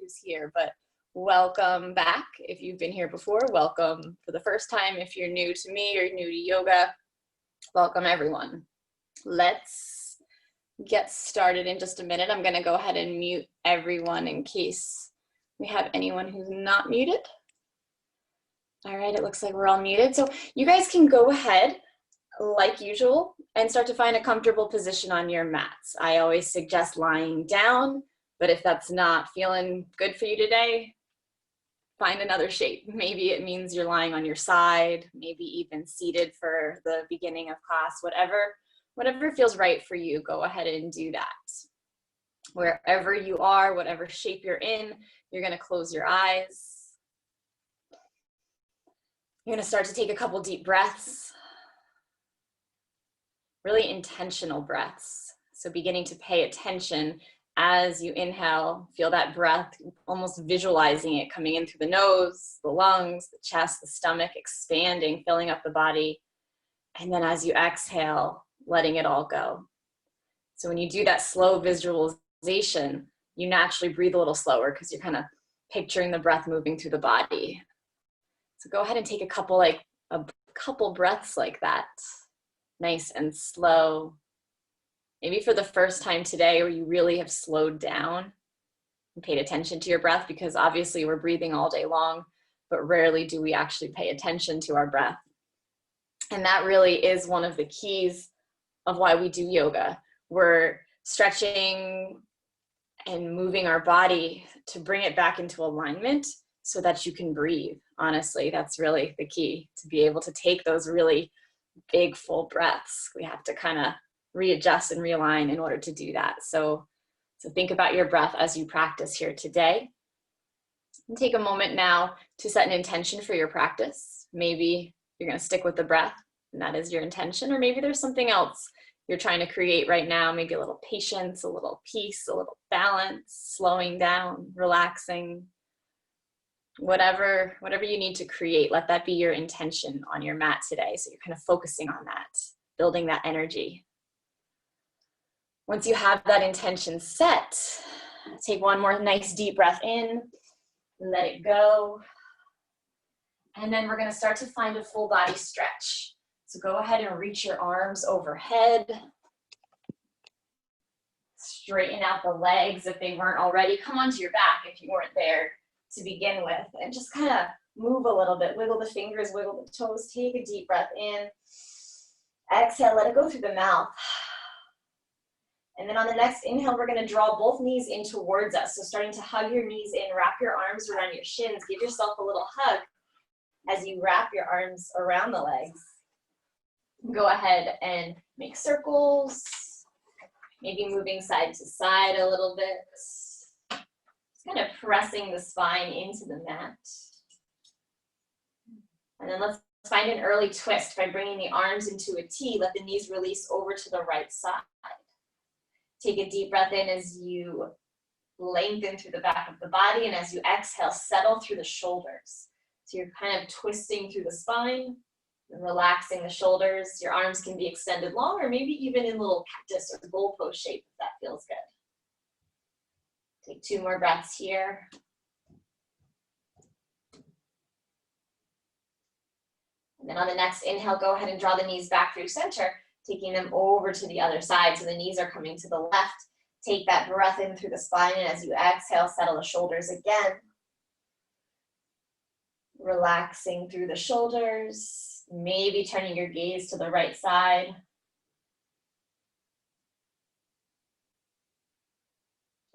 who's here, but welcome back. If you've been here before, welcome for the first time. If you're new to me or new to yoga, welcome everyone. Let's get started in just a minute. I'm going to go ahead and mute everyone in case we have anyone who's not muted. All right, it looks like we're all muted. So you guys can go ahead, like usual, and start to find a comfortable position on your mats. I always suggest lying down, but if that's not feeling good for you today, find another shape. Maybe it means you're lying on your side, maybe even seated for the beginning of class, whatever feels right for you, go ahead and do that. Wherever you are, whatever shape you're in, you're gonna close your eyes. You're gonna start to take a couple deep breaths, really intentional breaths. So beginning to pay attention as you inhale, feel that breath, almost visualizing it coming in through the nose, the lungs, the chest, the stomach, expanding, filling up the body. And then as you exhale, letting it all go. So when you do that slow visualization, you naturally breathe a little slower because you're kind of picturing the breath moving through the body. So go ahead and take a couple breaths like that, nice and slow. Maybe for the first time today where you really have slowed down and paid attention to your breath, because obviously we're breathing all day long, but rarely do we actually pay attention to our breath. And that really is one of the keys of why we do yoga. We're stretching and moving our body to bring it back into alignment so that you can breathe. Honestly, that's really the key, to be able to take those really big full breaths. We have to kind of readjust and realign in order to do that. So think about your breath as you practice here today. And take a moment now to set an intention for your practice. Maybe you're going to stick with the breath, and that is your intention, or maybe there's something else you're trying to create right now, maybe a little patience, a little peace, a little balance, slowing down, relaxing. Whatever you need to create, let that be your intention on your mat today. So you're kind of focusing on that, building that energy. Once you have that intention set, take one more nice deep breath in, let it go. And then we're going to start to find a full body stretch. So go ahead and reach your arms overhead. Straighten out the legs if they weren't already. Come onto your back if you weren't there to begin with, and just kind of move a little bit, wiggle the fingers, wiggle the toes, take a deep breath in, exhale, let it go through the mouth. And then on the next inhale, we're going to draw both knees in towards us. So starting to hug your knees in, wrap your arms around your shins, give yourself a little hug as you wrap your arms around the legs. Go ahead and make circles, maybe moving side to side a little bit. Kind of pressing the spine into the mat. And then let's find an early twist by bringing the arms into a T. Let the knees release over to the right side. Take a deep breath in as you lengthen through the back of the body, and as you exhale, settle through the shoulders. So you're kind of twisting through the spine and relaxing the shoulders. Your arms can be extended long, or maybe even in little cactus or goalpost shape if that feels good. Take two more breaths here. And then on the next inhale, go ahead and draw the knees back through center, taking them over to the other side. So the knees are coming to the left. Take that breath in through the spine, and as you exhale, settle the shoulders again. Relaxing through the shoulders, maybe turning your gaze to the right side.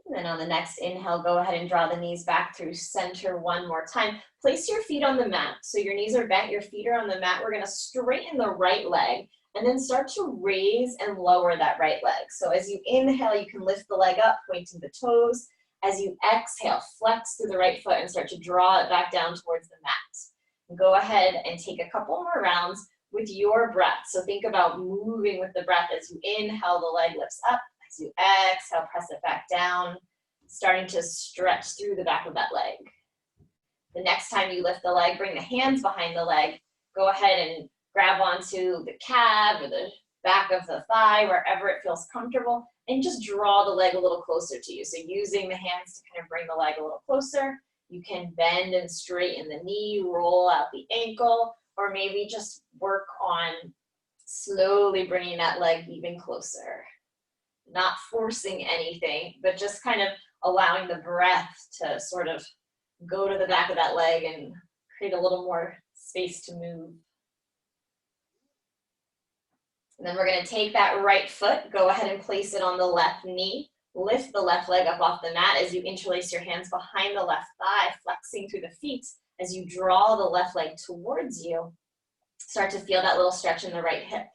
And then on the next inhale, go ahead and draw the knees back through center one more time. Place your feet on the mat. So your knees are bent, your feet are on the mat. We're going to straighten the right leg and then start to raise and lower that right leg. So as you inhale, you can lift the leg up, pointing the toes. As you exhale, flex through the right foot and start to draw it back down towards the mat. Go ahead and take a couple more rounds with your breath. So think about moving with the breath. As you inhale, the leg lifts up. As you exhale, press it back down, starting to stretch through the back of that leg. The next time you lift the leg, bring the hands behind the leg. Go ahead and grab onto the calf or the back of the thigh, wherever it feels comfortable, and just draw the leg a little closer to you. So using the hands to kind of bring the leg a little closer. You can bend and straighten the knee, roll out the ankle, or maybe just work on slowly bringing that leg even closer. Not forcing anything, but just kind of allowing the breath to sort of go to the back of that leg and create a little more space to move. And then we're going to take that right foot, go ahead and place it on the left knee. Lift the left leg up off the mat as you interlace your hands behind the left thigh, flexing through the feet. As you draw the left leg towards you, start to feel that little stretch in the right hip.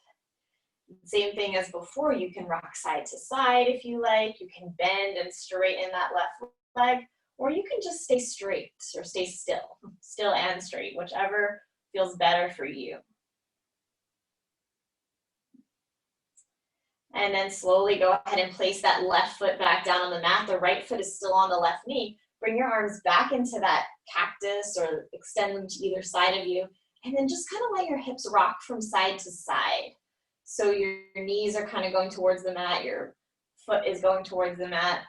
Same thing as before, you can rock side to side if you like. You can bend and straighten that left leg, or you can just stay straight or stay still and straight, whichever feels better for you. And then slowly go ahead and place that left foot back down on the mat. The right foot is still on the left knee. Bring your arms back into that cactus or extend them to either side of you. And then just kind of let your hips rock from side to side. So your knees are kind of going towards the mat. Your foot is going towards the mat.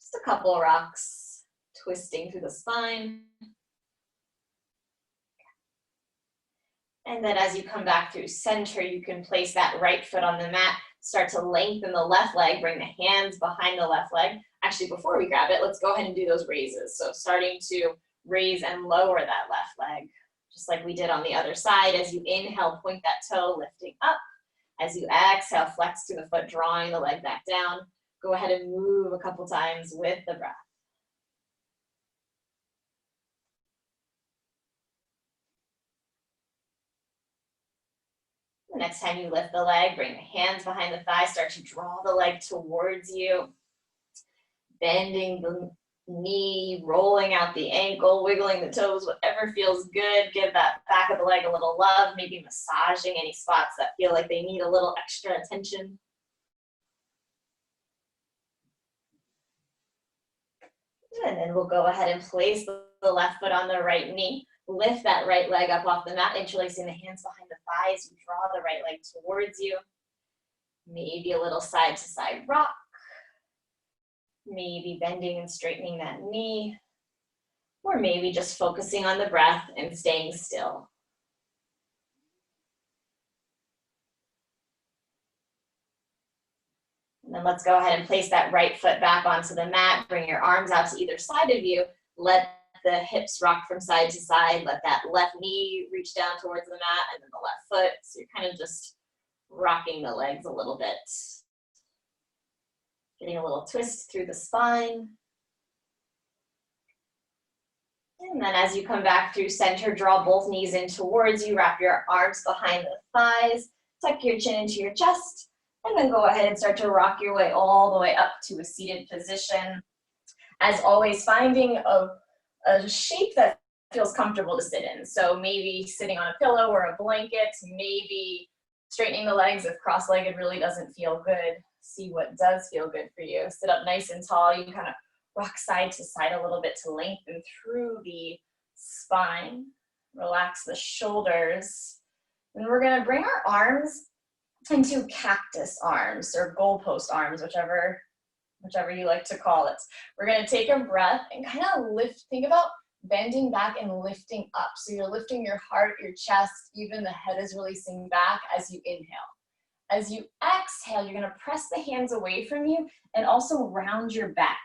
Just a couple of rocks, twisting through the spine. And then as you come back through center, you can place that right foot on the mat, start to lengthen the left leg, bring the hands behind the left leg. Actually, before we grab it, let's go ahead and do those raises. So starting to raise and lower that left leg, just like we did on the other side. As you inhale, point that toe, lifting up. As you exhale, flex through the foot, drawing the leg back down. Go ahead and move a couple times with the breath. The next time you lift the leg, bring the hands behind the thigh, start to draw the leg towards you. Bending the knee, rolling out the ankle, wiggling the toes, whatever feels good. Give that back of the leg a little love, maybe massaging any spots that feel like they need a little extra attention. And then we'll go ahead and place the left foot on the right knee. Lift that right leg up off the mat, interlacing the hands behind the thighs. You draw the right leg towards you. Maybe a little side to side rock. Maybe bending and straightening that knee. Or maybe just focusing on the breath and staying still. And then let's go ahead and place that right foot back onto the mat. Bring your arms out to either side of you. Let the hips rock from side to side. Let that left knee reach down towards the mat and then the left foot. So you're kind of just rocking the legs a little bit. Getting a little twist through the spine. And then as you come back through center, draw both knees in towards you. Wrap your arms behind the thighs. Tuck your chin into your chest. And then go ahead and start to rock your way all the way up to a seated position. As always, finding a shape that feels comfortable to sit in. So maybe sitting on a pillow or a blanket, maybe straightening the legs if cross-legged really doesn't feel good. See what does feel good for you. Sit up nice and tall. You can kind of rock side to side a little bit to lengthen through the spine. Relax the shoulders. And we're going to bring our arms into cactus arms or goalpost arms, whichever you like to call it. We're going to take a breath and kind of lift. Think about bending back and lifting up. So you're lifting your heart, your chest, even the head is releasing back as you inhale. As you exhale, you're going to press the hands away from you and also round your back.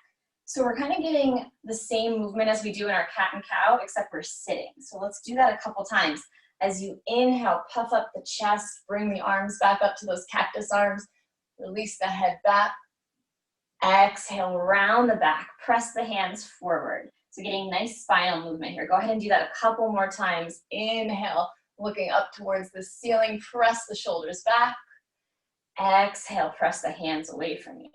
So we're kind of getting the same movement as we do in our cat and cow, except we're sitting. So let's do that a couple times. As you inhale, puff up the chest, bring the arms back up to those cactus arms, release the head back. Exhale, round the back, press the hands forward. So getting nice spinal movement here. Go ahead and do that a couple more times. Inhale, looking up towards the ceiling, press the shoulders back. Exhale, press the hands away from you.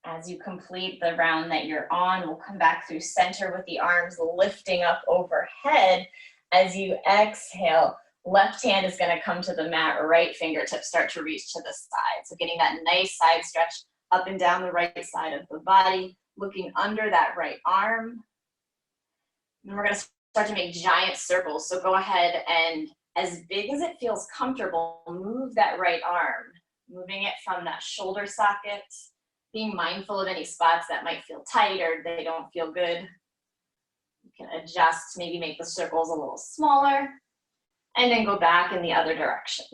As you complete the round that you're on, we'll come back through center with the arms lifting up overhead. As you exhale, left hand is going to come to the mat, right fingertips start to reach to the side. So getting that nice side stretch up and down the right side of the body, looking under that right arm. And we're going to start to make giant circles. So go ahead and as big as it feels comfortable, move that right arm, moving it from that shoulder socket, being mindful of any spots that might feel tight or they don't feel good. You can adjust, maybe make the circles a little smaller, and then go back in the other direction.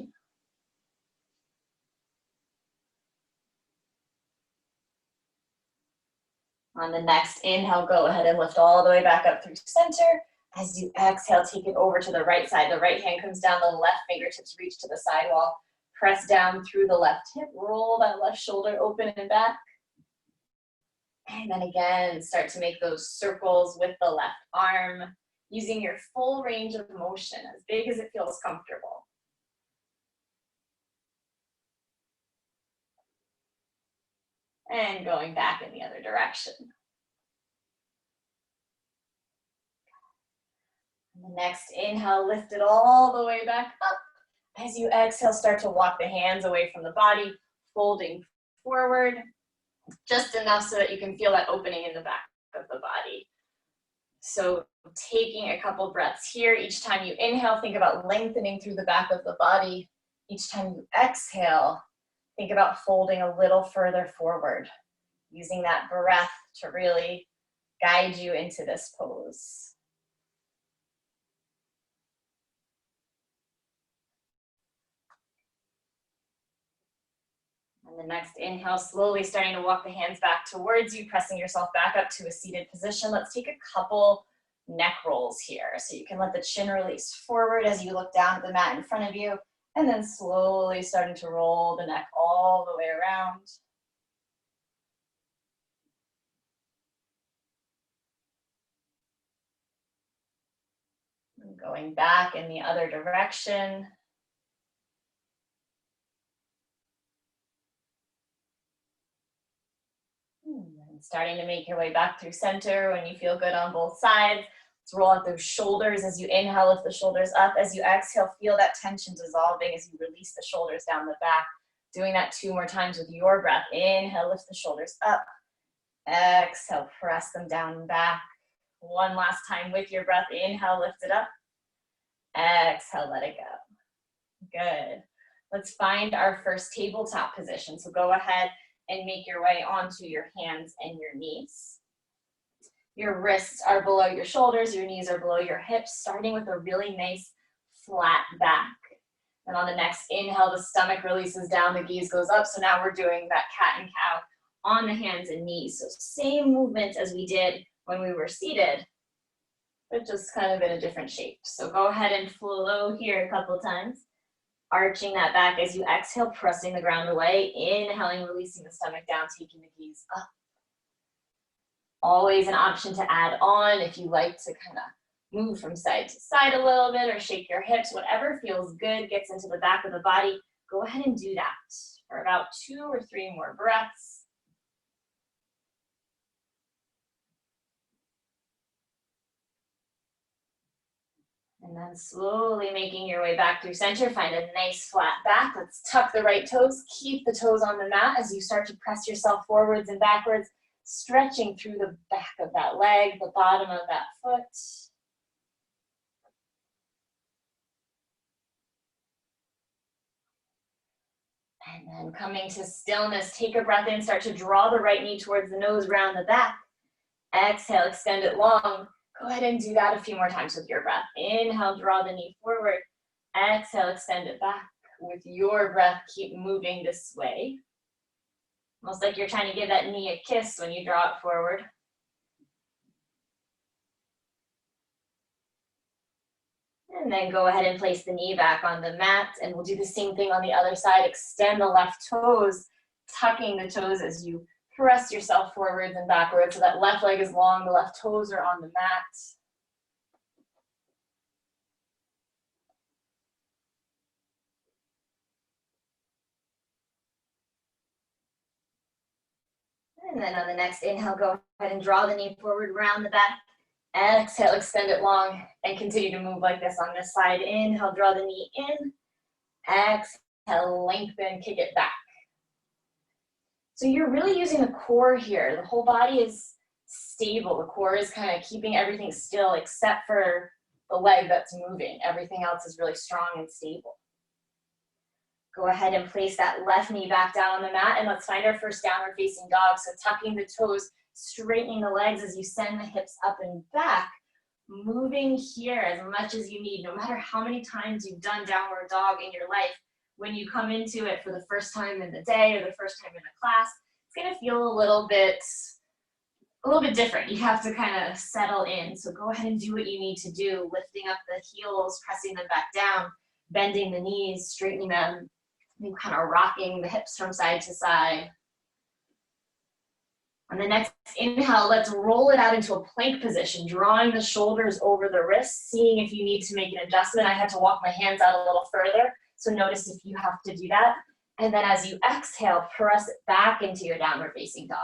On the next inhale, go ahead and lift all the way back up through center. As you exhale, take it over to the right side. The right hand comes down, the left fingertips reach to the sidewall. Press down through the left hip, roll that left shoulder open and back. And then again, start to make those circles with the left arm, using your full range of motion, as big as it feels comfortable. And going back in the other direction. And the next inhale, lift it all the way back up. As you exhale, start to walk the hands away from the body, folding forward, just enough so that you can feel that opening in the back of the body. So taking a couple breaths here. Each time you inhale, think about lengthening through the back of the body. Each time you exhale, think about folding a little further forward, using that breath to really guide you into this pose. And the next inhale, slowly starting to walk the hands back towards you, pressing yourself back up to a seated position. Let's take a couple neck rolls here. So you can let the chin release forward as you look down at the mat in front of you, and then slowly starting to roll the neck all the way around. And going back in the other direction. And starting to make your way back through center when you feel good on both sides. Let's roll out those shoulders as you inhale, lift the shoulders up. As you exhale, feel that tension dissolving as you release the shoulders down the back. Doing that 2 more times with your breath. Inhale, lift the shoulders up. Exhale, press them down and back. One last time with your breath. Inhale, lift it up. Exhale, let it go. Good. Let's find our first tabletop position. So go ahead and make your way onto your hands and your knees. Your wrists are below your shoulders, your knees are below your hips, starting with a really nice flat back. And on the next inhale, the stomach releases down, the gaze goes up. So now we're doing that cat and cow on the hands and knees. So same movement as we did when we were seated, but just kind of in a different shape. So go ahead and flow here a couple times. Arching that back as you exhale, pressing the ground away. Inhaling, releasing the stomach down, taking the gaze up. Always an option to add on if you like to kind of move from side to side a little bit or shake your hips. Whatever feels good, gets into the back of the body. Go ahead and do that for about 2 or 3 more breaths. And then slowly making your way back through center, find a nice flat back. Let's tuck the right toes, keep the toes on the mat as you start to press yourself forwards and backwards, stretching through the back of that leg, the bottom of that foot. And then coming to stillness, take a breath in, start to draw the right knee towards the nose, round the back. Exhale, extend it long. Go ahead and do that a few more times with your breath. Inhale, draw the knee forward. Exhale, extend it back. With your breath, keep moving this way. Almost like you're trying to give that knee a kiss when you draw it forward. And then go ahead and place the knee back on the mat, and we'll do the same thing on the other side. Extend the left toes, tucking the toes as you press yourself forwards and backwards so that left leg is long, the left toes are on the mat. And then on the next inhale, go ahead and draw the knee forward, round the back. Exhale, extend it long, and continue to move like this on this side. Inhale, draw the knee in. Exhale, lengthen, kick it back. So you're really using the core here. The whole body is stable. The core is kind of keeping everything still except for the leg that's moving. Everything else is really strong and stable. Go ahead and place that left knee back down on the mat, and let's find our first downward facing dog. So tucking the toes, straightening the legs as you send the hips up and back, moving here as much as you need. No matter how many times you've done downward dog in your life, when you come into it for the first time in the day or the first time in a class, it's gonna feel a little bit different. You have to kind of settle in. So go ahead and do what you need to do, lifting up the heels, pressing them back down, bending the knees, straightening them, and kind of rocking the hips from side to side. On the next inhale, let's roll it out into a plank position, drawing the shoulders over the wrists, seeing if you need to make an adjustment. I had to walk my hands out a little further, so notice if you have to do that. And then as you exhale, press it back into your downward facing dog.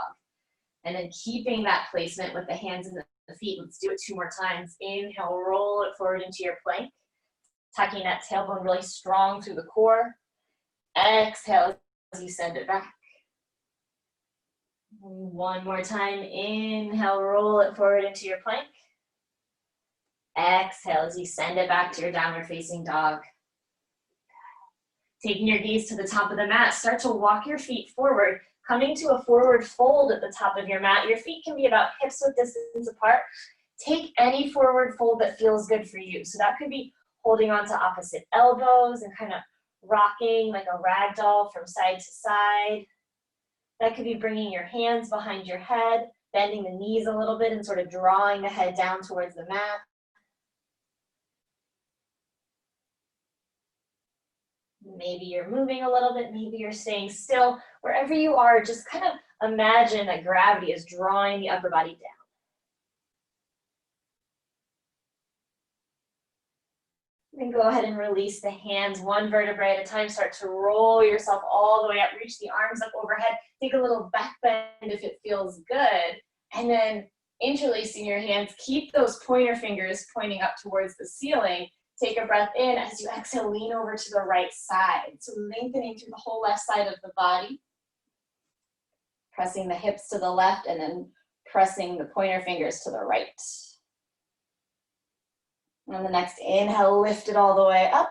And then keeping that placement with the hands and the feet. Let's do it 2 more times. Inhale, roll it forward into your plank, tucking that tailbone really strong through the core. Exhale as you send it back. 1 more time. Inhale, roll it forward into your plank. Exhale as you send it back to your downward facing dog. Taking your gaze to the top of the mat, start to walk your feet forward, coming to a forward fold at the top of your mat. Your feet can be about hips-width distance apart. Take any forward fold that feels good for you. So that could be holding on to opposite elbows and kind of rocking like a rag doll from side to side. That could be bringing your hands behind your head, bending the knees a little bit and sort of drawing the head down towards the mat. Maybe you're moving a little bit, maybe you're staying still. Wherever you are, just kind of imagine that gravity is drawing the upper body down. Then go ahead and release the hands 1 vertebrae at a time. Start to roll yourself all the way up. Reach the arms up overhead. Take a little back bend if it feels good. And then interlacing your hands. Keep those pointer fingers pointing up towards the ceiling. Take a breath in. As you exhale, lean over to the right side. So lengthening through the whole left side of the body. Pressing the hips to the left and then pressing the pointer fingers to the right. And on the next inhale, lift it all the way up.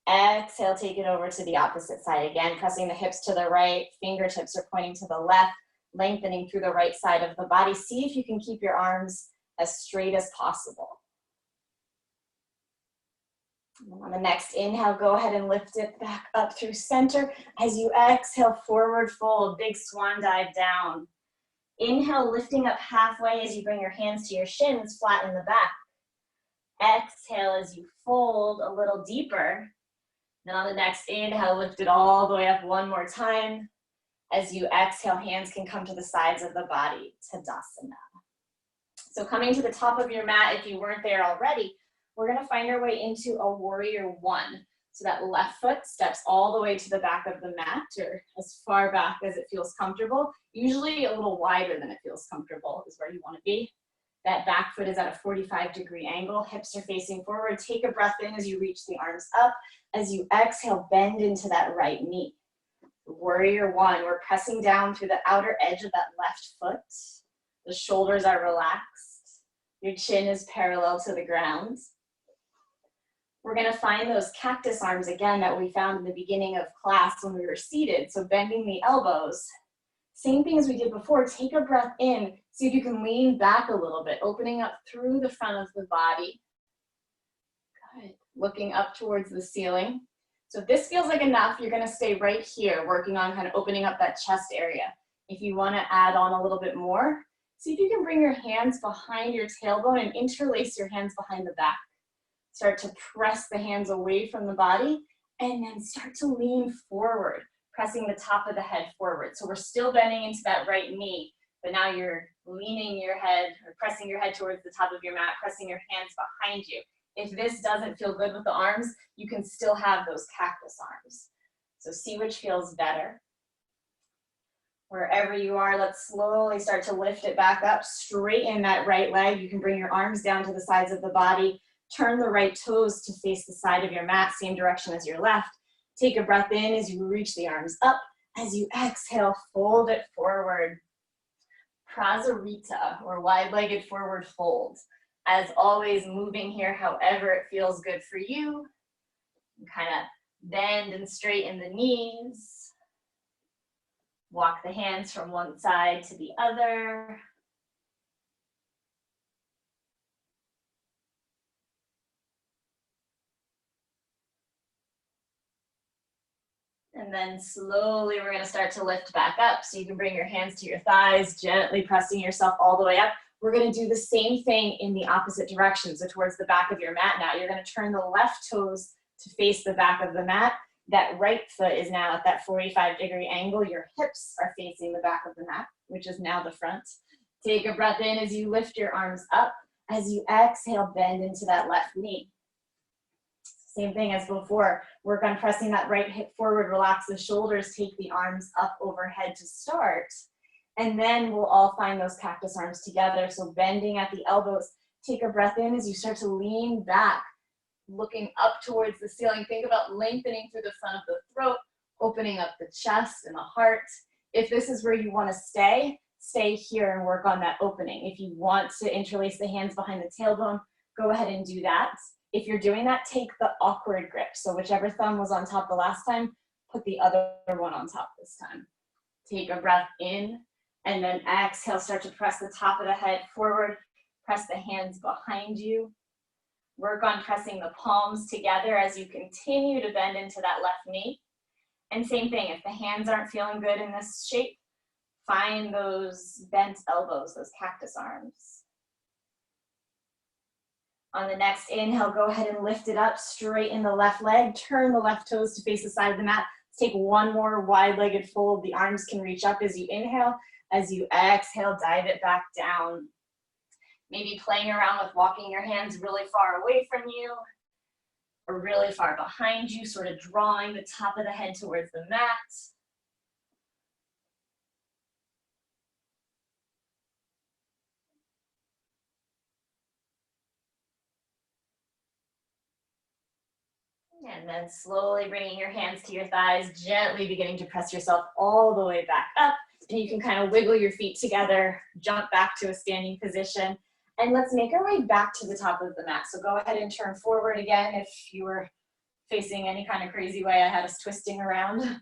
Exhale, take it over to the opposite side again, pressing the hips to the right, fingertips are pointing to the left, lengthening through the right side of the body. See if you can keep your arms as straight as possible. And on the next inhale, go ahead and lift it back up through center. As you exhale, forward fold, big swan dive down. Inhale, lifting up halfway as you bring your hands to your shins, flatten the back. Exhale as you fold a little deeper. Then on the next inhale, lift it all the way up 1 more time. As you exhale, hands can come to the sides of the body, Tadasana. So coming to the top of your mat, if you weren't there already, we're gonna find our way into a warrior 1. So that left foot steps all the way to the back of the mat, or as far back as it feels comfortable. Usually a little wider than it feels comfortable is where you wanna be. That back foot is at a 45-degree angle. Hips are facing forward. Take a breath in as you reach the arms up. As you exhale, bend into that right knee. Warrior 1, we're pressing down through the outer edge of that left foot. The shoulders are relaxed. Your chin is parallel to the ground. We're gonna find those cactus arms again that we found in the beginning of class when we were seated. So bending the elbows. Same thing as we did before, take a breath in, see if you can lean back a little bit, opening up through the front of the body. Good, looking up towards the ceiling. So if this feels like enough, you're gonna stay right here, working on kind of opening up that chest area. If you wanna add on a little bit more, see if you can bring your hands behind your tailbone and interlace your hands behind the back. Start to press the hands away from the body, and then start to lean forward, pressing the top of the head forward. So we're still bending into that right knee, but now you're leaning your head or pressing your head towards the top of your mat, pressing your hands behind you. If this doesn't feel good with the arms, you can still have those cactus arms. So see which feels better. Wherever you are, let's slowly start to lift it back up, straighten that right leg. You can bring your arms down to the sides of the body, turn the right toes to face the side of your mat, same direction as your left. Take a breath in as you reach the arms up. As you exhale, fold it forward. Prasarita, or wide-legged forward fold. As always, moving here however it feels good for you. Kind of bend and straighten the knees. Walk the hands from one side to the other. And then slowly we're going to start to lift back up. So you can bring your hands to your thighs, gently pressing yourself all the way up. We're going to do the same thing in the opposite direction. So towards the back of your mat now, you're going to turn the left toes to face the back of the mat. That right foot is now at that 45-degree angle. Your hips are facing the back of the mat, which is now the front. Take a breath in as you lift your arms up. As you exhale, bend into that left knee. Same thing as before. Work on pressing that right hip forward, relax the shoulders, take the arms up overhead to start. And then we'll all find those cactus arms together. So bending at the elbows, take a breath in as you start to lean back, looking up towards the ceiling. Think about lengthening through the front of the throat, opening up the chest and the heart. If this is where you want to stay here and work on that opening. If you want to interlace the hands behind the tailbone, go ahead and do that. If you're doing that, take the awkward grip. So whichever thumb was on top the last time, put the other one on top this time. Take a breath in, and then exhale, start to press the top of the head forward, press the hands behind you. Work on pressing the palms together as you continue to bend into that left knee. And same thing, if the hands aren't feeling good in this shape, find those bent elbows, those cactus arms. On the next inhale, go ahead and lift it up, straighten the left leg, turn the left toes to face the side of the mat. Let's take one more wide-legged fold. The arms can reach up as you inhale. As you exhale, dive it back down. Maybe playing around with walking your hands really far away from you or really far behind you, sort of drawing the top of the head towards the mat. And then slowly bringing your hands to your thighs, gently beginning to press yourself all the way back up. And you can kind of wiggle your feet together, jump back to a standing position. And let's make our way back to the top of the mat. So go ahead and turn forward again if you were facing any kind of crazy way I had us twisting around.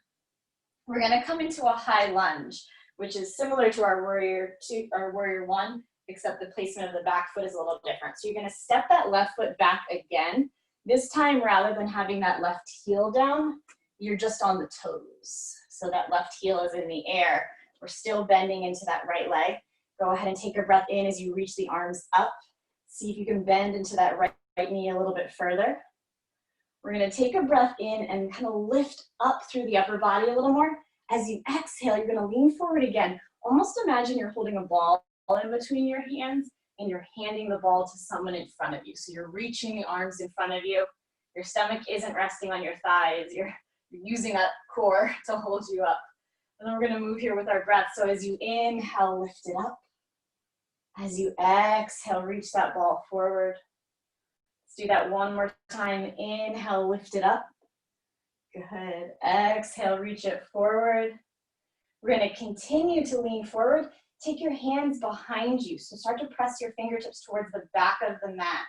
We're going to come into a high lunge, which is similar to our warrior one, except the placement of the back foot is a little different. So you're going to step that left foot back again. This time, rather than having that left heel down, you're just on the toes. So that left heel is in the air. We're still bending into that right leg. Go ahead and take a breath in as you reach the arms up. See if you can bend into that right knee a little bit further. We're going to take a breath in and kind of lift up through the upper body a little more. As you exhale, you're going to lean forward again. Almost imagine you're holding a ball in between your hands and you're handing the ball to someone in front of you. So you're reaching the arms in front of you. Your stomach isn't resting on your thighs. You're using that core to hold you up. And then we're going to move here with our breath. So as you inhale, lift it up. As you exhale, reach that ball forward. Let's do that one more time. Inhale, lift it up. Good. Exhale, reach it forward. We're going to continue to lean forward. Take your hands behind you. So start to press your fingertips towards the back of the mat.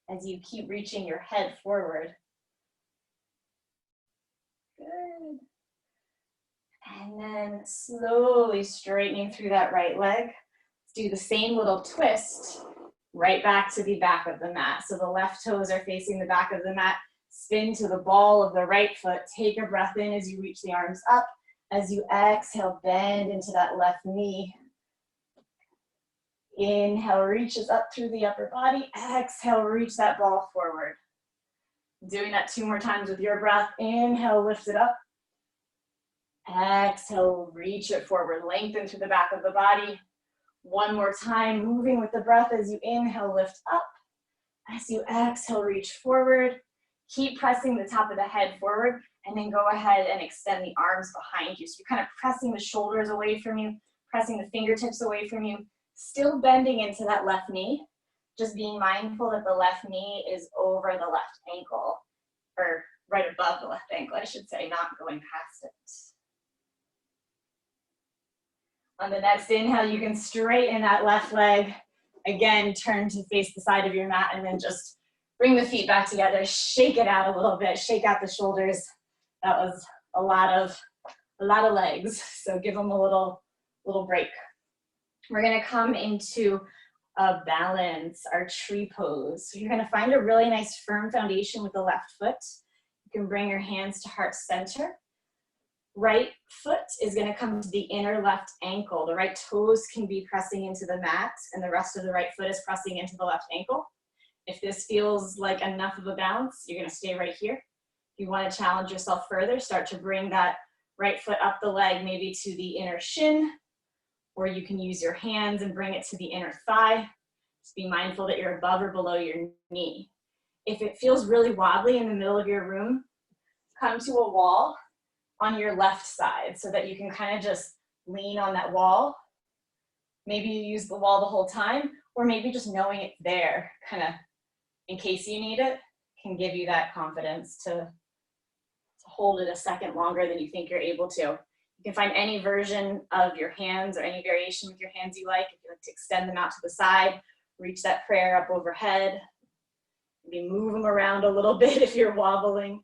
As you keep reaching your head forward. Good. And then slowly straightening through that right leg. Let's do the same little twist right back to the back of the mat. So the left toes are facing the back of the mat. Spin to the ball of the right foot. Take a breath in as you reach the arms up. As you exhale, bend into that left knee. Inhale, reaches up through the upper body. Exhale, reach that ball forward. Doing that 2 more times with your breath. Inhale, lift it up. Exhale, reach it forward. Lengthen through the back of the body. 1 more time, moving with the breath as you inhale, lift up. As you exhale, reach forward. Keep pressing the top of the head forward, and then go ahead and extend the arms behind you. So you're kind of pressing the shoulders away from you, pressing the fingertips away from you, still bending into that left knee. Just being mindful that the left knee is over the left ankle, or right above the left ankle, I should say, not going past it. On the next inhale, you can straighten that left leg, Again, turn to face the side of your mat and then just bring the feet back together, shake it out a little bit, shake out the shoulders. That was a lot of legs, so give them a little break. We're gonna come into a balance, our tree pose. So you're gonna find a really nice firm foundation with the left foot. You can bring your hands to heart center. Right foot is gonna come to the inner left ankle. The right toes can be pressing into the mat and the rest of the right foot is pressing into the left ankle. If this feels like enough of a bounce, you're gonna stay right here. If you wanna challenge yourself further, start to bring that right foot up the leg, maybe to the inner shin, or you can use your hands and bring it to the inner thigh. Just be mindful that you're above or below your knee. If it feels really wobbly in the middle of your room, come to a wall on your left side so that you can kind of just lean on that wall. Maybe you use the wall the whole time, or maybe just knowing it's there, kind of in case you need it, can give you that confidence to hold it a second longer than you think you're able to. You can find any version of your hands or any variation with your hands you like. If you like to extend them out to the side, reach that prayer up overhead. Maybe move them around a little bit if you're wobbling.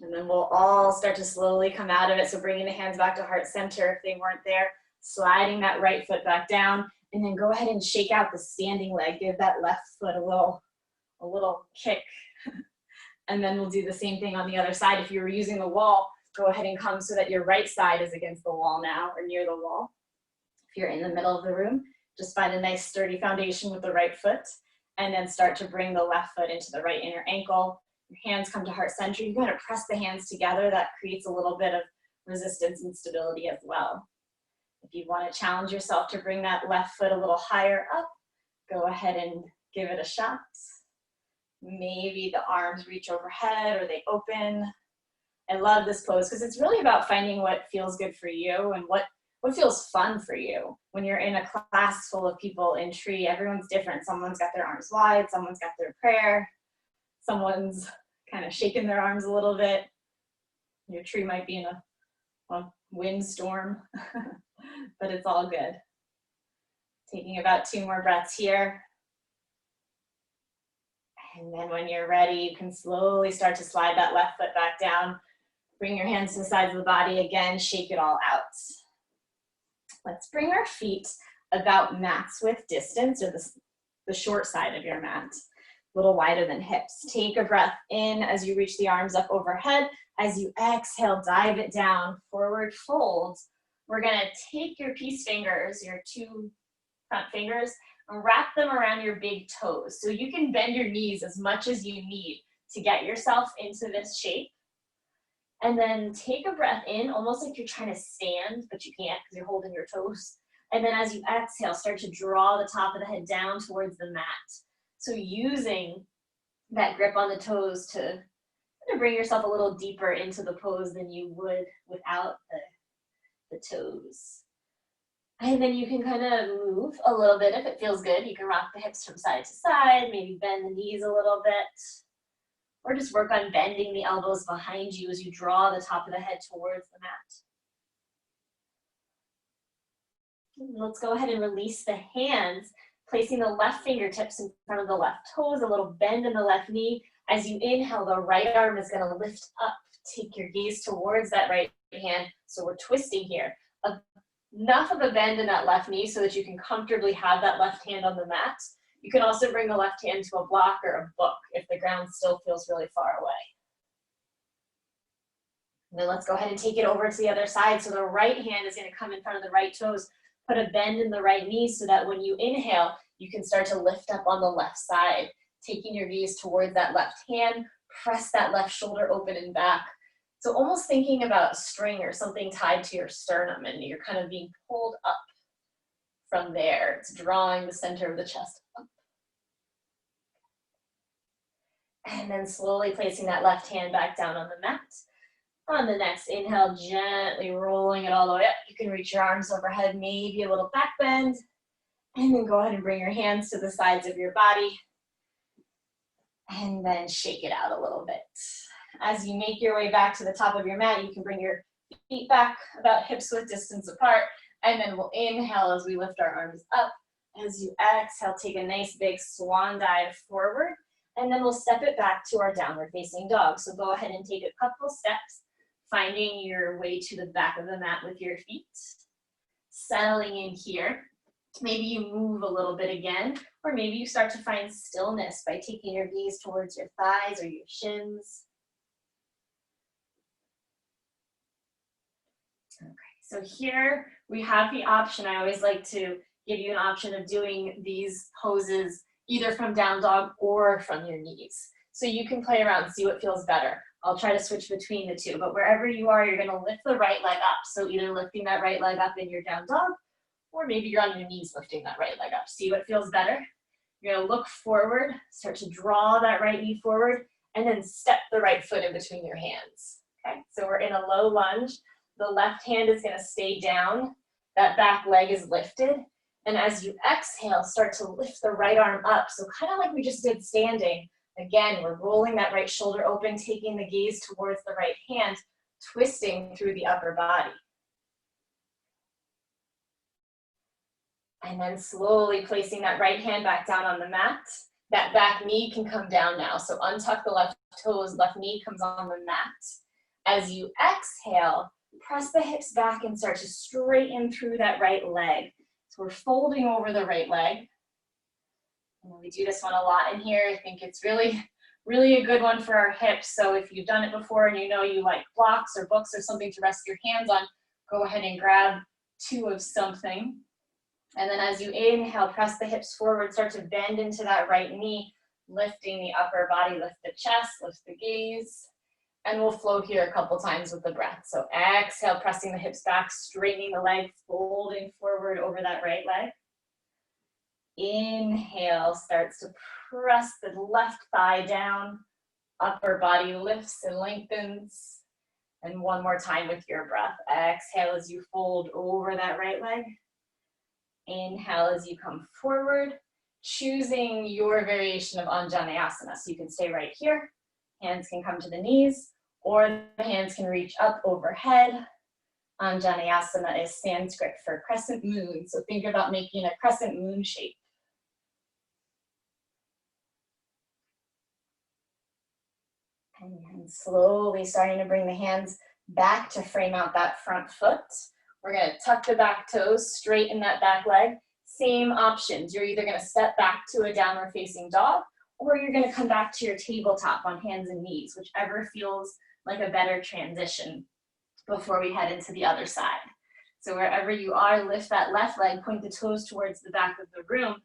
And then we'll all start to slowly come out of it. So bringing the hands back to heart center if they weren't there, sliding that right foot back down, and then go ahead and shake out the standing leg. Give that left foot a little kick. And then we'll do the same thing on the other side. If you were using the wall, go ahead and come so that your right side is against the wall now or near the wall. If you're in the middle of the room, just find a nice sturdy foundation with the right foot and then start to bring the left foot into the right inner ankle. Your hands come to heart center. You gotta press the hands together. That creates a little bit of resistance and stability as well. If you want to challenge yourself to bring that left foot a little higher up, go ahead and give it a shot. Maybe the arms reach overhead or they open. I love this pose because it's really about finding what feels good for you and what feels fun for you. When you're in a class full of people in tree, everyone's different. Someone's got their arms wide, someone's got their prayer, someone's kind of shaking their arms a little bit. Your tree might be in a windstorm, but it's all good. Taking about 2 more breaths here. And then when you're ready, you can slowly start to slide that left foot back down. Bring your hands to the sides of the body again, shake it all out. Let's bring our feet about mat's width distance, or the short side of your mat, a little wider than hips. Take a breath in as you reach the arms up overhead. As you exhale, dive it down, forward fold. We're gonna take your peace fingers, your 2 front fingers, and wrap them around your big toes. So you can bend your knees as much as you need to get yourself into this shape. And then take a breath in, almost like you're trying to stand, but you can't because you're holding your toes. And then as you exhale, start to draw the top of the head down towards the mat. So using that grip on the toes to kind of bring yourself a little deeper into the pose than you would without the toes. And then you can kind of move a little bit if it feels good. You can rock the hips from side to side, maybe bend the knees a little bit, or just work on bending the elbows behind you as you draw the top of the head towards the mat. Let's go ahead and release the hands, placing the left fingertips in front of the left toes, a little bend in the left knee. As you inhale, the right arm is gonna lift up. Take your gaze towards that right hand. So we're twisting here. Enough of a bend in that left knee so that you can comfortably have that left hand on the mat. You can also bring the left hand to a block or a book if the ground still feels really far away. And then let's go ahead and take it over to the other side. So the right hand is gonna come in front of the right toes. Put a bend in the right knee so that when you inhale, you can start to lift up on the left side, taking your gaze towards that left hand, press that left shoulder open and back. So almost thinking about a string or something tied to your sternum and you're kind of being pulled up from there. It's drawing the center of the chest up. And then slowly placing that left hand back down on the mat. On the next inhale, gently rolling it all the way up. You can reach your arms overhead, maybe a little back bend. And then go ahead and bring your hands to the sides of your body. And then shake it out a little bit. As you make your way back to the top of your mat, you can bring your feet back about hips width distance apart, and then we'll inhale as we lift our arms up, As you exhale, take a nice big swan dive forward, and then we'll step it back to our downward facing dog. So go ahead and take a couple steps, finding your way to the back of the mat with your feet. Settling in here. Maybe you move a little bit again, or maybe you start to find stillness by taking your gaze towards your thighs or your shins. Okay, so here we have the option. I always like to give you an option of doing these poses either from down dog or from your knees. So you can play around and see what feels better. I'll try to switch between the two, but wherever you are, you're gonna lift the right leg up. So either lifting that right leg up in your down dog, or maybe you're on your knees lifting that right leg up. See what feels better? You're gonna look forward, start to draw that right knee forward, and then step the right foot in between your hands. Okay, so we're in a low lunge. The left hand is gonna stay down. That back leg is lifted. And as you exhale, start to lift the right arm up. So kind of like we just did standing. Again, we're rolling that right shoulder open, taking the gaze towards the right hand, twisting through the upper body. And then slowly placing that right hand back down on the mat. That back knee can come down now. So untuck the left toes, left knee comes on the mat. As you exhale, press the hips back and start to straighten through that right leg. So we're folding over the right leg. And we do this one a lot in here. I think it's really, really a good one for our hips. So if you've done it before and you know you like blocks or books or something to rest your hands on, go ahead and grab two of something. And then as you inhale, press the hips forward, start to bend into that right knee, lifting the upper body, lift the chest, lift the gaze. And we'll flow here a couple times with the breath. So exhale, pressing the hips back, straightening the leg, folding forward over that right leg. Inhale, starts to press the left thigh down, upper body lifts and lengthens. And one more time with your breath. Exhale as you fold over that right leg. Inhale as you come forward, choosing your variation of Anjaneyasana. So you can stay right here. Hands can come to the knees, or the hands can reach up overhead. Anjaneyasana is Sanskrit for crescent moon. So think about making a crescent moon shape. And slowly starting to bring the hands back to frame out that front foot. We're gonna tuck the back toes, straighten that back leg. Same options. You're either gonna step back to a downward facing dog, or you're gonna come back to your tabletop on hands and knees, whichever feels like a better transition before we head into the other side. So wherever you are, lift that left leg, point the toes towards the back of the room,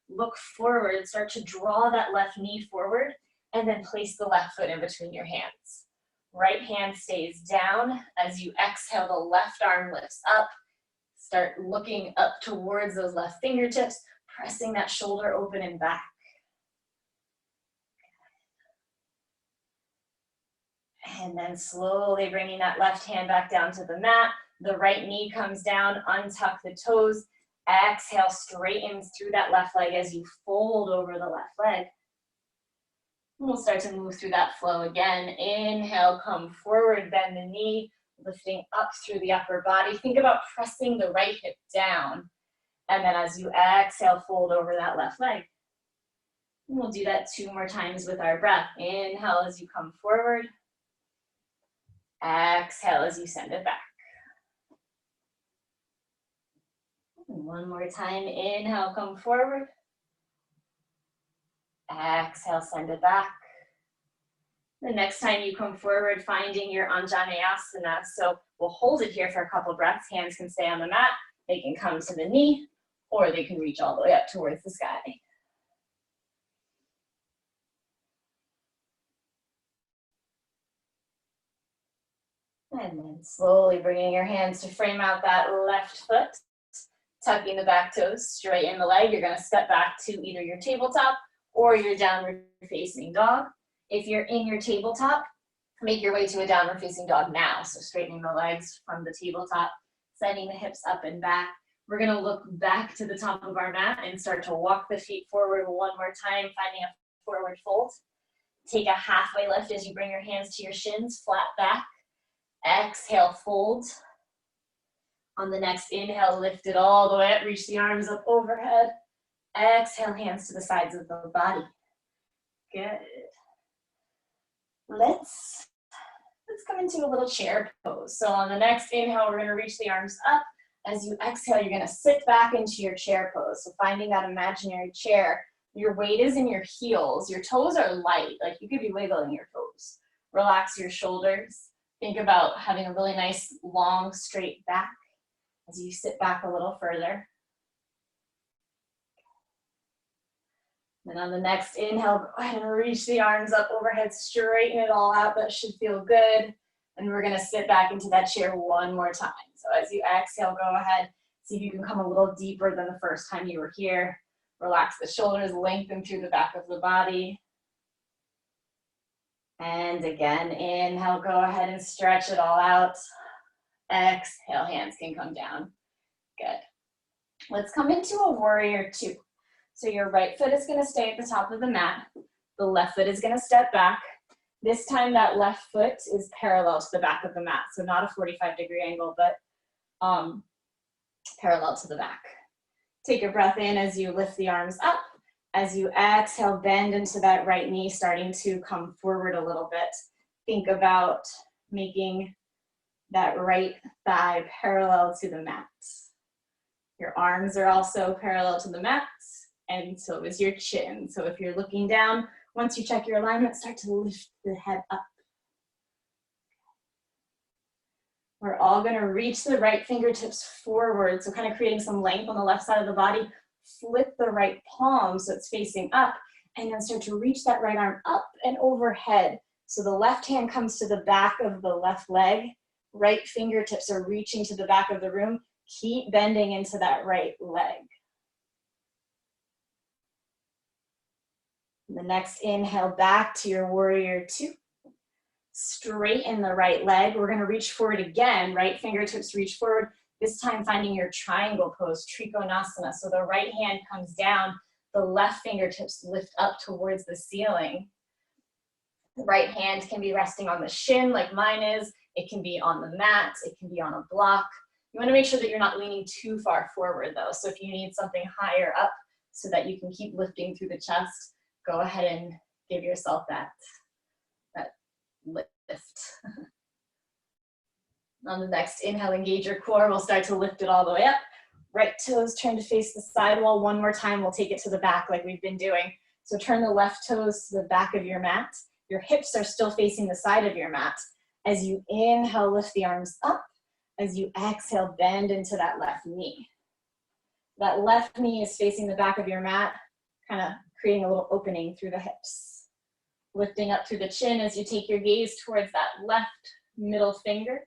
look forward, start to draw that left knee forward, and then place the left foot in between your hands. Right hand stays down. As you exhale, the left arm lifts up. Start looking up towards those left fingertips, pressing that shoulder open and back. And then slowly bringing that left hand back down to the mat. The right knee comes down, untuck the toes. Exhale, straightens through that left leg as you fold over the left leg. We'll start to move through that flow again. Inhale, come forward, bend the knee, lifting up through the upper body. Think about pressing the right hip down. And then as you exhale, fold over that left leg. And we'll do that 2 more times with our breath. Inhale as you come forward. Exhale as you send it back. And 1 more time. Inhale, come forward. Exhale, send it back. The next time you come forward, finding your Anjaneyasana. So we'll hold it here for a couple breaths. Hands can stay on the mat. They can come to the knee, or they can reach all the way up towards the sky. And then slowly bringing your hands to frame out that left foot. Tucking the back toes, straighten the leg. You're gonna step back to either your tabletop or your downward facing dog. If you're in your tabletop, make your way to a downward facing dog now. So straightening the legs from the tabletop, sending the hips up and back. We're gonna look back to the top of our mat and start to walk the feet forward 1 more time, finding a forward fold. Take a halfway lift as you bring your hands to your shins, flat back. Exhale, fold. On the next inhale, lift it all the way up, reach the arms up overhead. Exhale, hands to the sides of the body. Good. Let's come into a little chair pose. So on the next inhale, we're gonna reach the arms up. As you exhale, you're gonna sit back into your chair pose. So finding that imaginary chair, your weight is in your heels. Your toes are light, like you could be wiggling your toes. Relax your shoulders. Think about having a really nice, long, straight back as you sit back a little further. Then on the next inhale, go ahead and reach the arms up overhead, straighten it all out. That should feel good. And we're gonna sit back into that chair one more time. So as you exhale, go ahead, see if you can come a little deeper than the first time you were here. Relax the shoulders, lengthen through the back of the body. And again, inhale, go ahead and stretch it all out. Exhale, hands can come down. Good. Let's come into a warrior two. So your right foot is gonna stay at the top of the mat. The left foot is gonna step back. This time that left foot is parallel to the back of the mat. So not a 45-degree angle, but parallel to the back. Take a breath in as you lift the arms up. As you exhale, bend into that right knee, starting to come forward a little bit. Think about making that right thigh parallel to the mat. Your arms are also parallel to the mat, and so is your chin. So if you're looking down, once you check your alignment, start to lift the head up. We're all gonna reach the right fingertips forward, so kind of creating some length on the left side of the body. Flip the right palm so it's facing up, and then start to reach that right arm up and overhead. So the left hand comes to the back of the left leg. Right fingertips are reaching to the back of the room. Keep bending into that right leg. The next inhale, back to your warrior two. Straighten the right leg. We're gonna reach forward again. Right fingertips reach forward. This time finding your triangle pose, Trikonasana. So the right hand comes down, the left fingertips lift up towards the ceiling. The right hand can be resting on the shin like mine is. It can be on the mat, it can be on a block. You wanna make sure that you're not leaning too far forward though. So if you need something higher up so that you can keep lifting through the chest, go ahead and give yourself that lift. On the next inhale, engage your core. We'll start to lift it all the way up. Right toes turn to face the side wall. One more time, we'll take it to the back like we've been doing. So turn the left toes to the back of your mat. Your hips are still facing the side of your mat. As you inhale, lift the arms up. As you exhale, bend into that left knee. That left knee is facing the back of your mat, kind of creating a little opening through the hips. Lifting up through the chin as you take your gaze towards that left middle finger.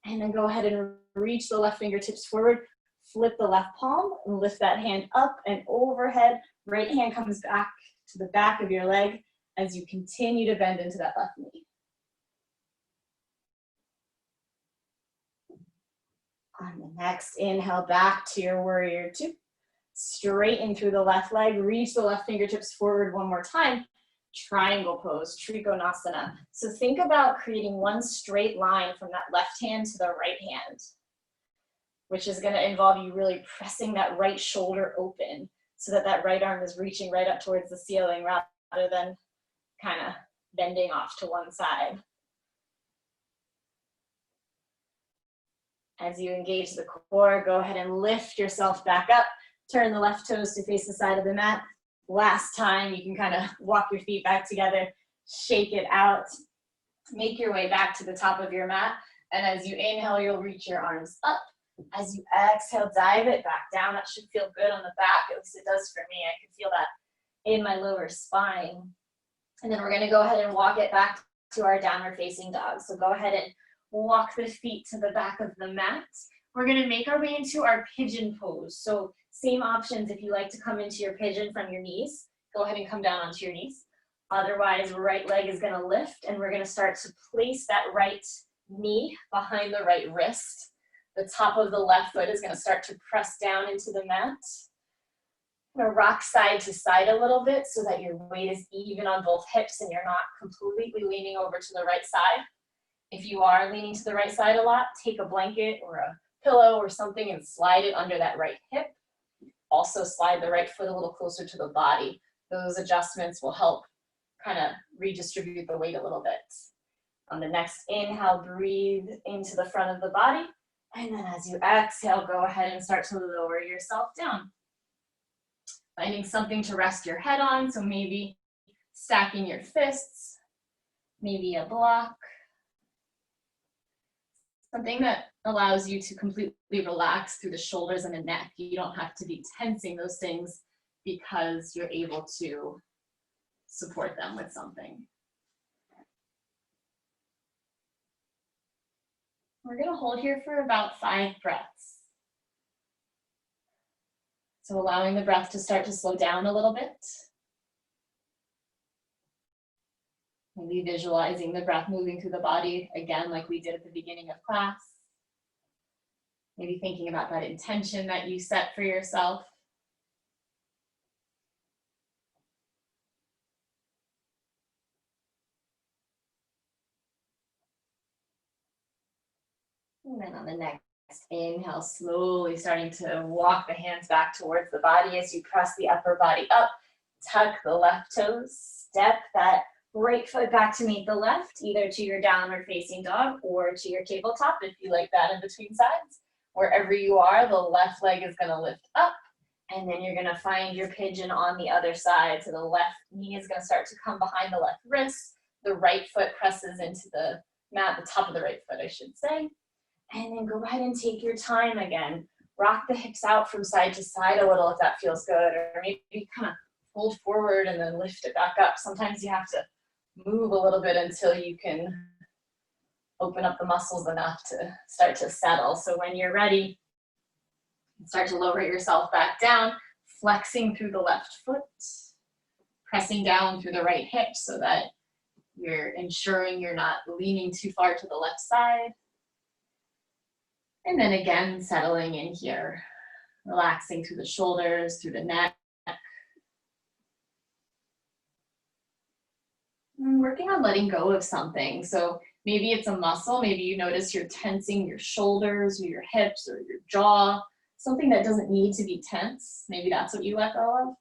And then go ahead and reach the left fingertips forward. Flip the left palm and lift that hand up and overhead. Right hand comes back to the back of your leg as you continue to bend into that left knee. On the next inhale, back to your warrior two. Straighten through the left leg, reach the left fingertips forward one more time. Triangle pose, Trikonasana. So think about creating one straight line from that left hand to the right hand, which is gonna involve you really pressing that right shoulder open so that that right arm is reaching right up towards the ceiling rather than kind of bending off to one side. As you engage the core, go ahead and lift yourself back up. Turn the left toes to face the side of the mat. Last time, you can kind of walk your feet back together, shake it out, make your way back to the top of your mat. And as you inhale, you'll reach your arms up. As you exhale, dive it back down. That should feel good on the back, at least it does for me. I can feel that in my lower spine. And then we're gonna go ahead and walk it back to our downward facing dog. So go ahead and walk the feet to the back of the mat. We're gonna make our way into our pigeon pose. So same options if you like to come into your pigeon from your knees. Go ahead and come down onto your knees. Otherwise, right leg is gonna lift and we're gonna start to place that right knee behind the right wrist. The top of the left foot is gonna start to press down into the mat. We're gonna rock side to side a little bit so that your weight is even on both hips and you're not completely leaning over to the right side. If you are leaning to the right side a lot, take a blanket or a pillow or something and slide it under that right hip. also slide the right foot a little closer to the body. Those adjustments will help kind of redistribute the weight a little bit. On the next inhale, breathe into the front of the body. And then as you exhale, go ahead and start to lower yourself down. Finding something to rest your head on. So maybe stacking your fists, maybe a block. Something that allows you to completely relax through the shoulders and the neck. You don't have to be tensing those things because you're able to support them with something. We're going to hold here for about 5 breaths. So allowing the breath to start to slow down a little bit. Maybe visualizing the breath moving through the body again, like we did at the beginning of class. Maybe thinking about that intention that you set for yourself. And then on the next inhale, slowly starting to walk the hands back towards the body as you press the upper body up. Tuck the left toes, step that right foot back to meet the left, either to your downward facing dog or to your tabletop if you like that in between sides. Wherever you are, the left leg is going to lift up, and then you're going to find your pigeon on the other side. So the left knee is going to start to come behind the left wrist. The right foot presses into the mat, the top of the right foot, I should say. And then go ahead and take your time again. Rock the hips out from side to side a little if that feels good, or maybe kind of fold forward and then lift it back up. Sometimes you have to move a little bit until you can open up the muscles enough to start to settle. So when you're ready, start to lower yourself back down, flexing through the left foot, pressing down through the right hip so that you're ensuring you're not leaning too far to the left side. And then again, settling in here, relaxing through the shoulders, through the neck. And working on letting go of something. So maybe it's a muscle, maybe you notice you're tensing your shoulders or your hips or your jaw, something that doesn't need to be tense. Maybe that's what you let go of.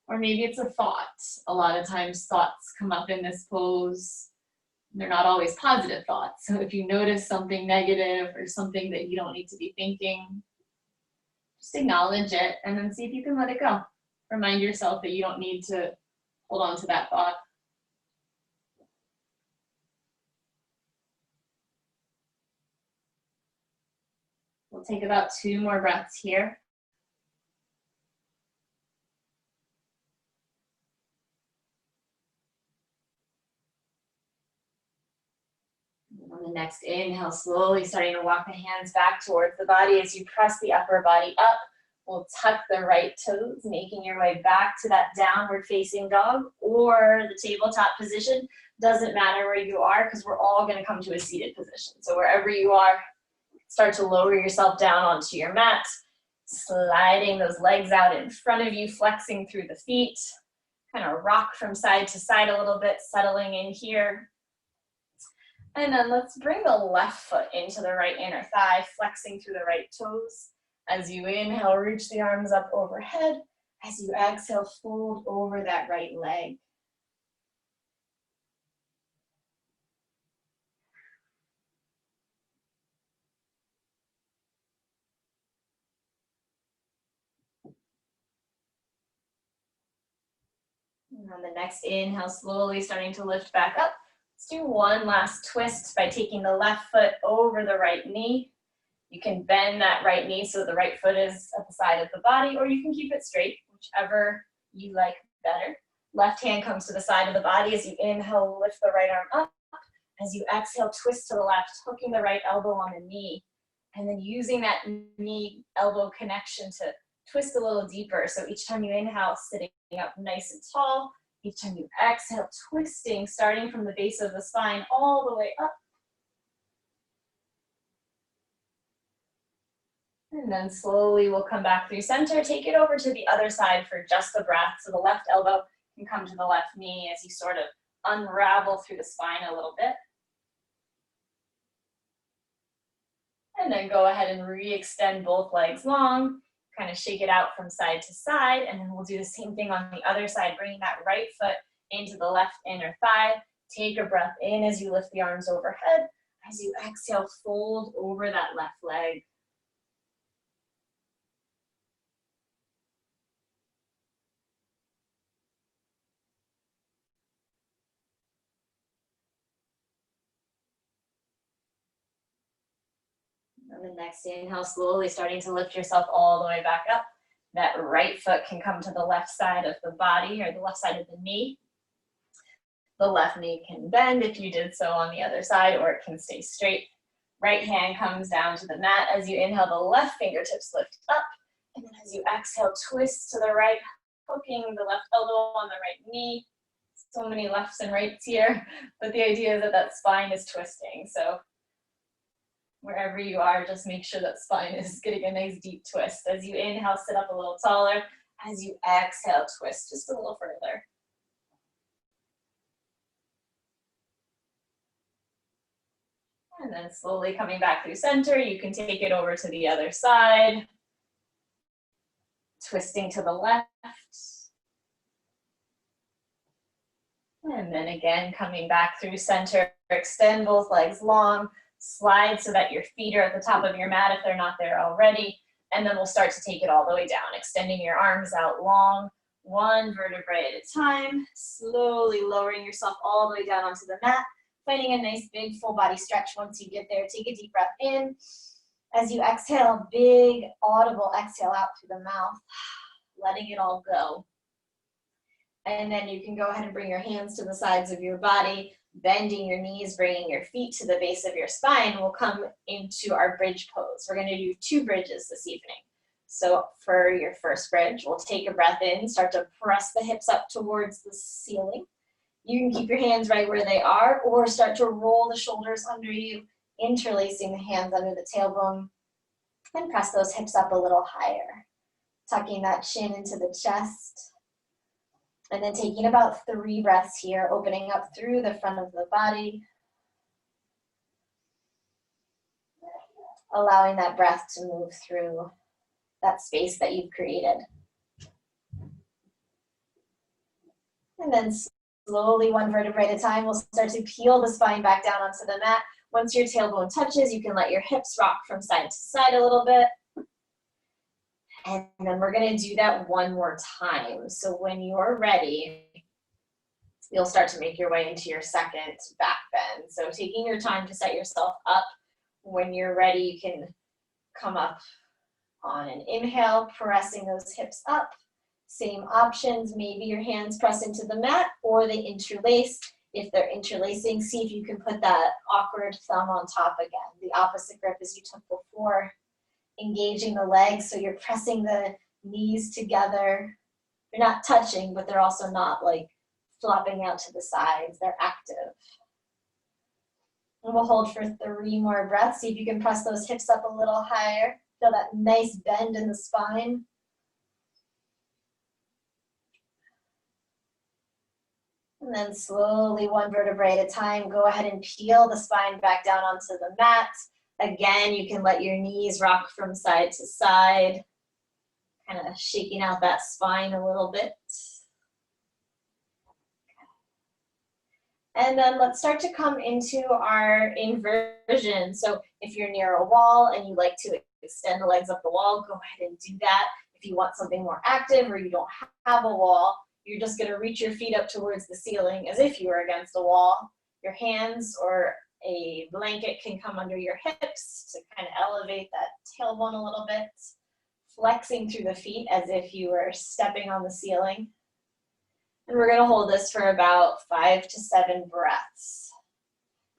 Or maybe it's a thought. A lot of times thoughts come up in this pose. They're not always positive thoughts. So if you notice something negative or something that you don't need to be thinking, just acknowledge it and then see if you can let it go. Remind yourself that you don't need to hold on to that thought. We'll take about 2 more breaths here. And on the next inhale, slowly starting to walk the hands back towards the body as you press the upper body up. We'll tuck the right toes, making your way back to that downward facing dog or the tabletop position. Doesn't matter where you are because we're all going to come to a seated position. So wherever you are, start to lower yourself down onto your mat, sliding those legs out in front of you, flexing through the feet, kind of rock from side to side a little bit, settling in here. And then let's bring the left foot into the right inner thigh, flexing through the right toes. As you inhale, reach the arms up overhead. As you exhale, fold over that right leg. And on the next inhale, slowly starting to lift back up. Let's do one last twist by taking the left foot over the right knee. You can bend that right knee so the right foot is at the side of the body, or you can keep it straight, whichever you like better. Left hand comes to the side of the body. As you inhale, lift the right arm up. As you exhale, twist to the left, hooking the right elbow on the knee. And then using that knee-elbow connection to twist a little deeper. So each time you inhale, sitting up nice and tall. Each time you exhale, twisting, starting from the base of the spine all the way up. And then slowly we'll come back through center. Take it over to the other side for just the breath. So the left elbow can come to the left knee as you sort of unravel through the spine a little bit. And then go ahead and re-extend both legs long. kind of shake it out from side to side, and then we'll do the same thing on the other side, bringing that right foot into the left inner thigh. Take a breath in as you lift the arms overhead. As you exhale, fold over that left leg. And the next inhale, slowly starting to lift yourself all the way back up. That right foot can come to the left side of the body or the left side of the knee. The left knee can bend if you did so on the other side, or it can stay straight. Right hand comes down to the mat. As you inhale, the left fingertips lift up. And then as you exhale, twist to the right, hooking the left elbow on the right knee. So many lefts and rights here, but the idea is that that spine is twisting. So wherever you are, just make sure that spine is getting a nice deep twist. As you inhale, sit up a little taller. As you exhale, twist just a little further. And then slowly coming back through center, you can take it over to the other side. Twisting to the left. And then again, coming back through center, extend both legs long. Slide so that your feet are at the top of your mat if they're not there already. And then we'll start to take it all the way down, extending your arms out long, one vertebrae at a time, slowly lowering yourself all the way down onto the mat, finding a nice big full body stretch once you get there. Take a deep breath in. As you exhale, big audible exhale out through the mouth, letting it all go. And then you can go ahead and bring your hands to the sides of your body, bending your knees, bringing your feet to the base of your spine. We'll come into our bridge pose. We're going to do 2 bridges this evening. So for your first bridge, we'll take a breath in, start to press the hips up towards the ceiling. You can keep your hands right where they are, or start to roll the shoulders under you, interlacing the hands under the tailbone, and press those hips up a little higher. Tucking that chin into the chest. And then taking about 3 breaths here, opening up through the front of the body. Allowing that breath to move through that space that you've created. And then slowly, 1 vertebrae at a time, we'll start to peel the spine back down onto the mat. Once your tailbone touches, you can let your hips rock from side to side a little bit. And then we're going to do that 1 more time. So when you're ready, you'll start to make your way into your second back bend. So taking your time to set yourself up. When you're ready, you can come up on an inhale, pressing those hips up. Same options, maybe your hands press into the mat or they interlace. If they're interlacing, see if you can put that awkward thumb on top again. The opposite grip as you took before. Engaging the legs, so you're pressing the knees together. They're not touching, but they're also not like flopping out to the sides. They're active. And we'll hold for 3 more breaths. See if you can press those hips up a little higher. Feel that nice bend in the spine. And then slowly, 1 vertebrae at a time, go ahead and peel the spine back down onto the mat. Again, you can let your knees rock from side to side, kind of shaking out that spine a little bit. And then let's start to come into our inversion. So if you're near a wall and you like to extend the legs up the wall, go ahead and do that. If you want something more active or you don't have a wall, you're just going to reach your feet up towards the ceiling as if you were against a wall. Your hands or a blanket can come under your hips to kind of elevate that tailbone a little bit, flexing through the feet as if you were stepping on the ceiling. And we're going to hold this for about 5 to 7 breaths.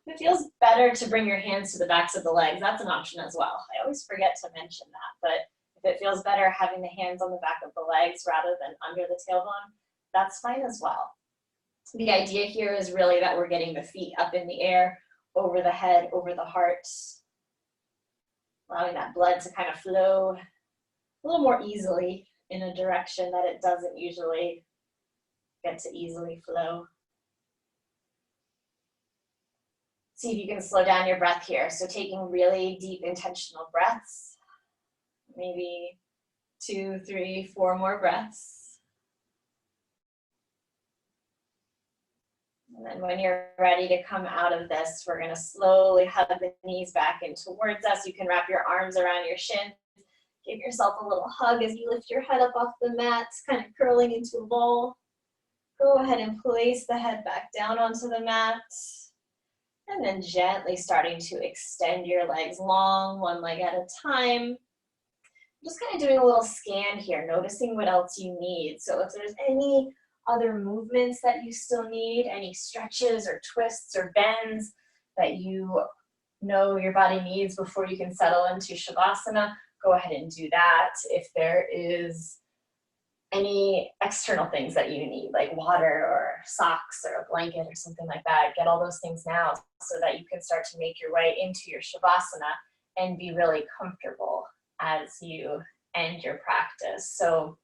If it feels better to bring your hands to the backs of the legs, that's an option as well. I always forget to mention that, but if it feels better having the hands on the back of the legs rather than under the tailbone, that's fine as well. The idea here is really that we're getting the feet up in the air, over the head, over the heart, allowing that blood to kind of flow a little more easily in a direction that it doesn't usually get to easily flow. See if you can slow down your breath here. So taking really deep intentional breaths, maybe 2, 3, 4 more breaths. And then when you're ready to come out of this, we're going to slowly hug the knees back in towards us. You can wrap your arms around your shins. Give yourself a little hug as you lift your head up off the mat, kind of curling into a ball. Go ahead and place the head back down onto the mat. And then gently starting to extend your legs long, one leg at a time. Just kind of doing a little scan here, noticing what else you need. So if there's any other movements that you still need, any stretches or twists or bends that you know your body needs before you can settle into Shavasana, go ahead and do that. If there is any external things that you need, like water or socks or a blanket or something like that, get all those things now so that you can start to make your way into your Shavasana and be really comfortable as you end your practice. So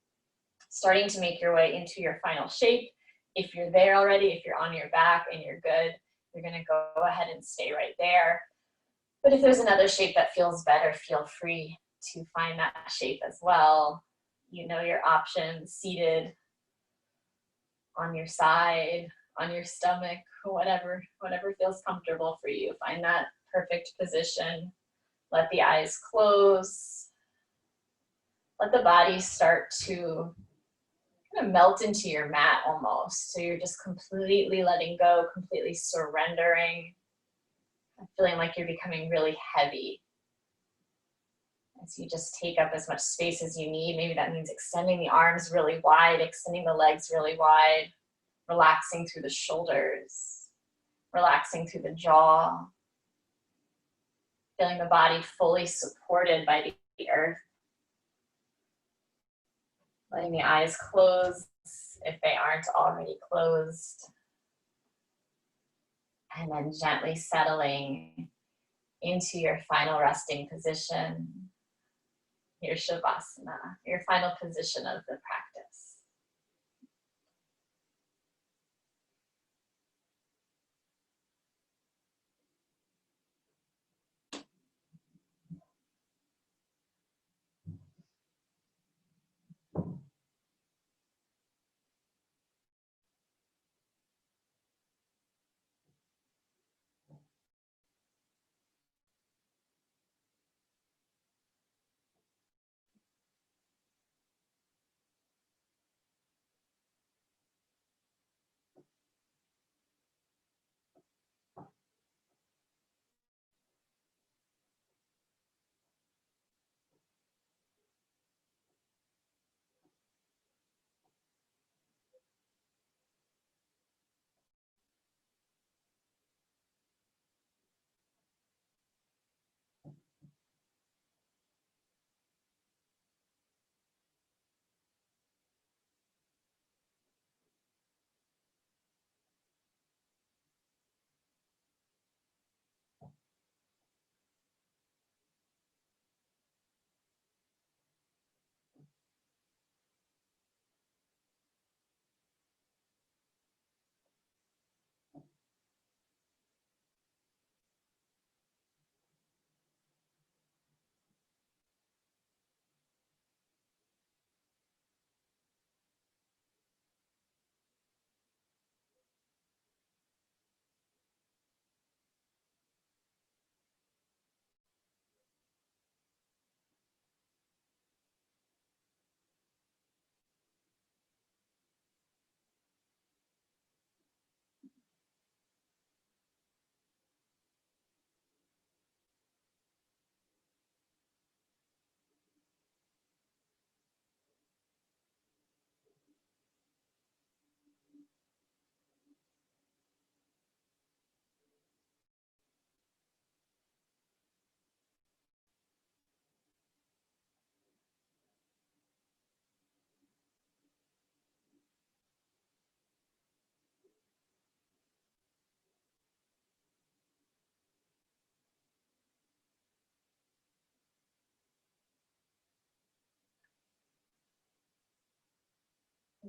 starting to make your way into your final shape. If you're there already, if you're on your back and you're good, you're going to go ahead and stay right there. But if there's another shape that feels better, feel free to find that shape as well. You know your options: seated, on your side, on your stomach, whatever feels comfortable for you. Find that perfect position. Let the eyes close. Let the body start to kind of melt into your mat almost. So you're just completely letting go, completely surrendering, feeling like you're becoming really heavy. As you just take up as much space as you need. Maybe that means extending the arms really wide, extending the legs really wide, relaxing through the shoulders, relaxing through the jaw, feeling the body fully supported by the earth. Letting the eyes close if they aren't already closed. And then gently settling into your final resting position, your Shavasana, your final position of the practice.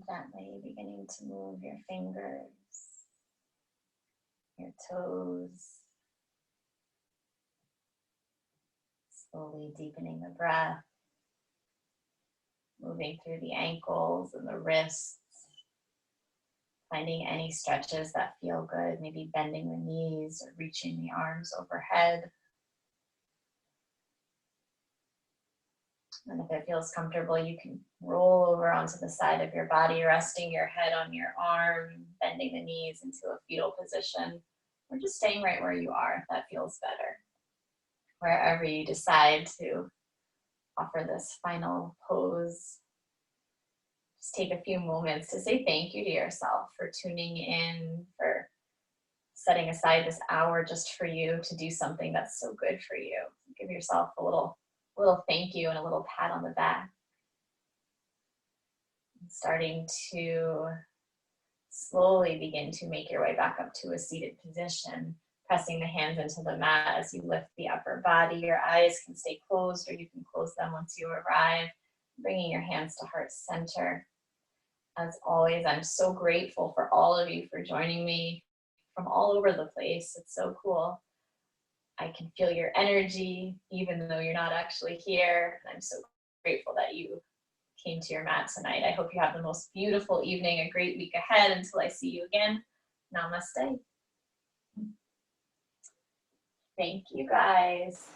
Gently beginning to move your fingers, your toes, slowly deepening the breath. moving through the ankles and the wrists, finding any stretches that feel good, maybe bending the knees or reaching the arms overhead. And if it feels comfortable, you can roll over onto the side of your body, resting your head on your arm, bending the knees into a fetal position, or just staying right where you are if that feels better. Wherever you decide to offer this final pose, just take a few moments to say thank you to yourself for tuning in, for setting aside this hour just for you to do something that's so good for you. Give yourself a little thank you and a little pat on the back. Starting to slowly begin to make your way back up to a seated position, pressing the hands into the mat as you lift the upper body. Your eyes can stay closed or you can close them once you arrive, bringing your hands to heart center. As always, I'm so grateful for all of you for joining me from all over the place. It's so cool. I can feel your energy, even though you're not actually here. I'm so grateful that you came to your mat tonight. I hope you have the most beautiful evening, a great week ahead. Until I see you again, namaste. Thank you guys.